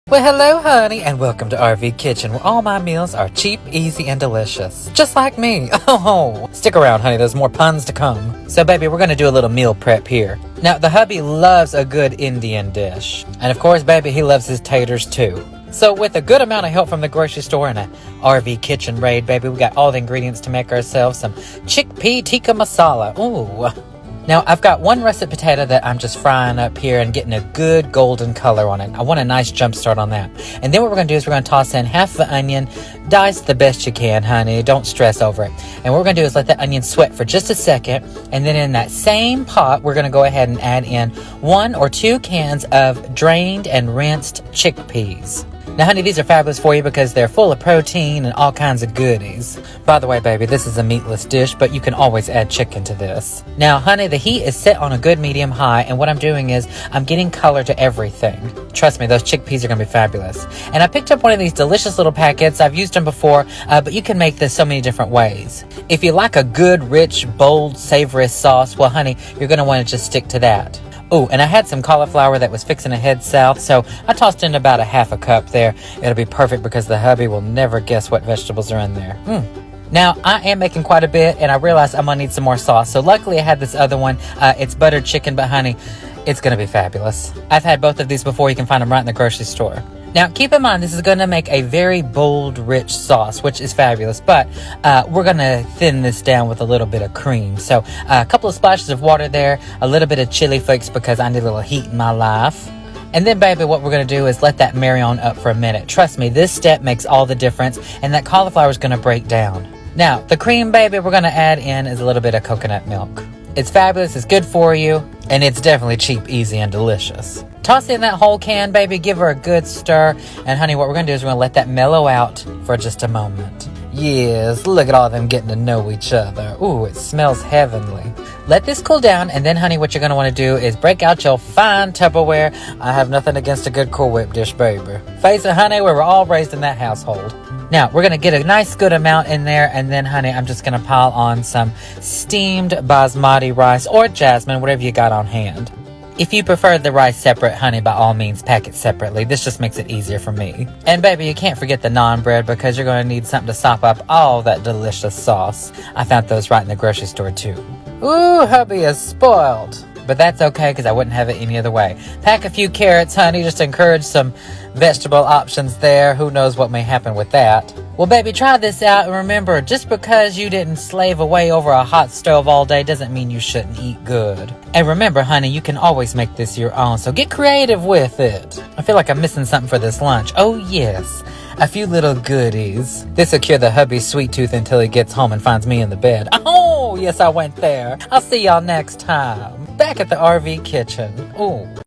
Well, hello, honey, and welcome to RV Kitchen, where all my meals are cheap, easy, and delicious. Just like me. Oh, stick around, honey. There's more puns to come. So, baby, we're going to do a little meal prep here. Now, the hubby loves a good Indian dish. And, of course, baby, he loves his taters, too. So, with a good amount of help from the grocery store and a RV Kitchen raid, baby, we got all the ingredients to make ourselves some chickpea tikka masala. Ooh. Now, I've got one russet potato that I'm just frying up here and getting a good golden color on it. I want a nice jump start on that. And then what we're going to do is we're going to toss in half the onion, dice the best you can, honey. Don't stress over it. And what we're going to do is let that onion sweat for just a second. And then in that same pot, we're going to go ahead and add in 1 or 2 cans of drained and rinsed chickpeas. Now, honey, these are fabulous for you because they're full of protein and all kinds of goodies. By the way, baby, this is a meatless dish, but you can always add chicken to this. Now, honey, the heat is set on a good medium high, and what I'm doing is I'm getting color to everything. Trust me, those chickpeas are going to be fabulous. And I picked up one of these delicious little packets. I've used them before, but you can make this so many different ways. If you like a good, rich, bold, savory sauce, well, honey, you're going to want to just stick to that. Oh, and I had some cauliflower that was fixing to head south, so I tossed in about a half a cup there. It'll be perfect because the hubby will never guess what vegetables are in there. Now, I am making quite a bit, and I realized I'm going to need some more sauce. So luckily, I had this other one. It's buttered chicken, but honey, it's going to be fabulous. I've had both of these before. You can find them right in the grocery store. Now, keep in mind, this is going to make a very bold, rich sauce, which is fabulous, but we're going to thin this down with a little bit of cream. So, a couple of splashes of water there, a little bit of chili flakes because I need a little heat in my life. And then, baby, what we're going to do is let that marry on up for a minute. Trust me, this step makes all the difference, and that cauliflower is going to break down. Now, the cream, baby, we're going to add in is a little bit of coconut milk. It's fabulous, it's good for you, and it's definitely cheap, easy, and delicious. Toss in that whole can, baby. Give her a good stir. And, honey, what we're going to do is we're going to let that mellow out for just a moment. Yes, look at all of them getting to know each other. Ooh, it smells heavenly. Let this cool down, and then, honey, what you're going to want to do is break out your fine Tupperware. I have nothing against a good Cool Whip dish, baby. Face it, honey, we were all raised in that household. Now, we're going to get a nice good amount in there, and then, honey, I'm just going to pile on some steamed basmati rice or jasmine, whatever you got on hand. If you prefer the rice separate, honey, by all means, pack it separately. This just makes it easier for me. And, baby, you can't forget the naan bread because you're going to need something to sop up all that delicious sauce. I found those right in the grocery store, too. Ooh, hubby is spoiled. But that's okay because I wouldn't have it any other way. Pack a few carrots, honey, just to encourage some vegetable options there. Who knows what may happen with that. Well, baby, try this out. And remember, just because you didn't slave away over a hot stove all day doesn't mean you shouldn't eat good. And remember, honey, you can always make this your own. So get creative with it. I feel like I'm missing something for this lunch. Oh, yes. A few little goodies. This will cure the hubby's sweet tooth until he gets home and finds me in the bed. Oh, yes, I went there. I'll see y'all next time. Back at the RV Kitchen. Ooh.